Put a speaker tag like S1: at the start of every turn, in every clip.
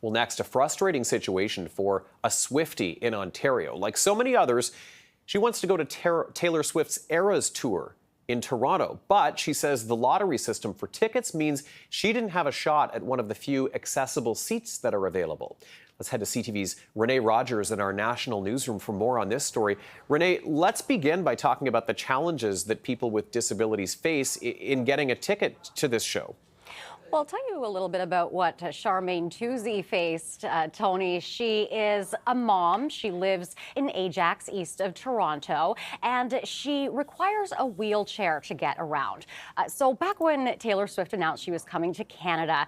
S1: Well, next, a frustrating situation for a Swiftie in Ontario. Like so many others, she wants to go to Taylor Swift's Eras tour in Toronto, but she says the lottery system for tickets means she didn't have a shot at one of the few accessible seats that are available. Let's head to CTV's Renee Rogers in our national newsroom for more on this story. Renee, let's begin by talking about the challenges that people with disabilities face in getting a ticket to this show.
S2: Well, I'll tell you a little bit about what Charmaine Tuzi faced, Tony. She is a mom. She lives in Ajax, east of Toronto, and she requires a wheelchair to get around. So back when Taylor Swift announced she was coming to Canada,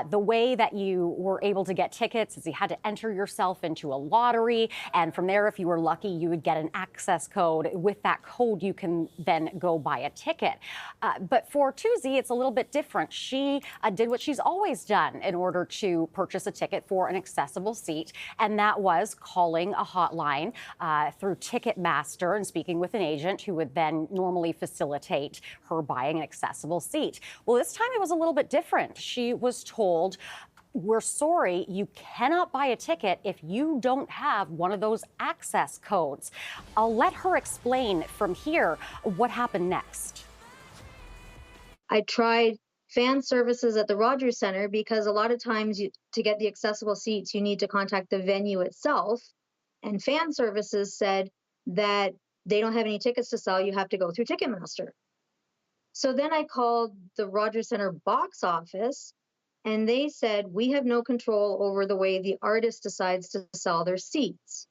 S2: the way that you were able to get tickets is you had to enter yourself into a lottery, and from there, if you were lucky, you would get an access code. With that code, you can then go buy a ticket. But for Tuzi, it's a little bit different. She did what she's always done in order to purchase a ticket for an accessible seat, and that was calling a hotline through Ticketmaster and speaking with an agent who would then normally facilitate her buying an accessible seat. Well, this time it was a little bit different. She was told, "We're sorry, you cannot buy a ticket if you don't have one of those access codes." I'll let her explain from here what happened next.
S3: I tried fan services at the Rogers Centre because a lot of times to get the accessible seats, you need to contact the venue itself. And fan services said that they don't have any tickets to sell. You have to go through Ticketmaster. So then I called the Rogers Centre box office, and they said, we have no control over the way the artist decides to sell their seats.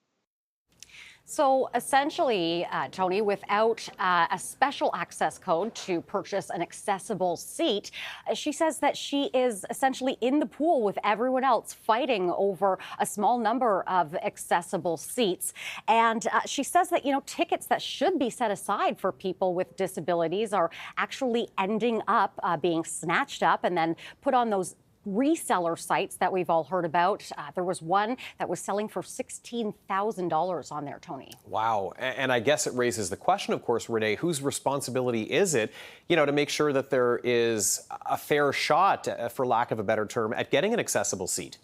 S2: So essentially, Tony, without a special access code to purchase an accessible seat, she says that she is essentially in the pool with everyone else fighting over a small number of accessible seats. And she says that, tickets that should be set aside for people with disabilities are actually ending up being snatched up and then put on those reseller sites that we've all heard about. There was one that was selling for $16,000 on there, Tony.
S1: Wow. And I guess it raises the question, of course, Renee, whose responsibility is it, to make sure that there is a fair shot, for lack of a better term, at getting an accessible seat?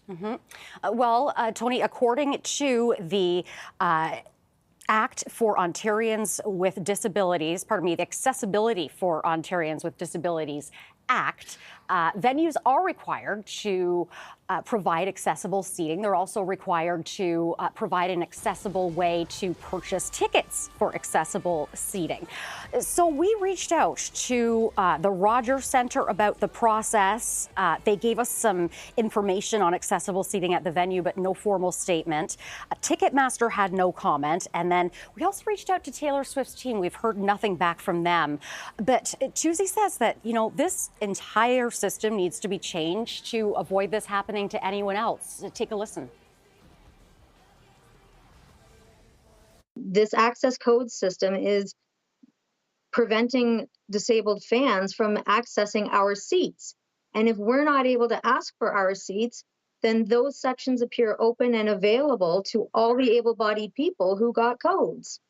S2: Well, Tony, according to the Act for Ontarians with Disabilities, the Accessibility for Ontarians with Disabilities Act, venues are required to provide accessible seating. They're also required to provide an accessible way to purchase tickets for accessible seating. So we reached out to the Rogers Centre about the process. They gave us some information on accessible seating at the venue, but no formal statement. Ticketmaster had no comment. And then we also reached out to Taylor Swift's team. We've heard nothing back from them. But Tuzi says that, this entire system needs to be changed to avoid this happening to anyone else. Take a listen.
S3: This access code system is preventing disabled fans from accessing our seats. And if we're not able to ask for our seats, then those sections appear open and available to all the able-bodied people who got codes.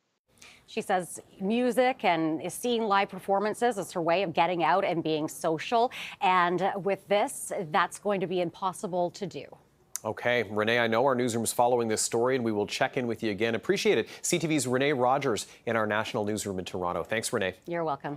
S2: She says music and seeing live performances is her way of getting out and being social. And with this, that's going to be impossible to do.
S1: Okay, Renee, I know our newsroom is following this story, and we will check in with you again. Appreciate it. CTV's Renee Rogers in our national newsroom in Toronto. Thanks, Renee.
S2: You're welcome.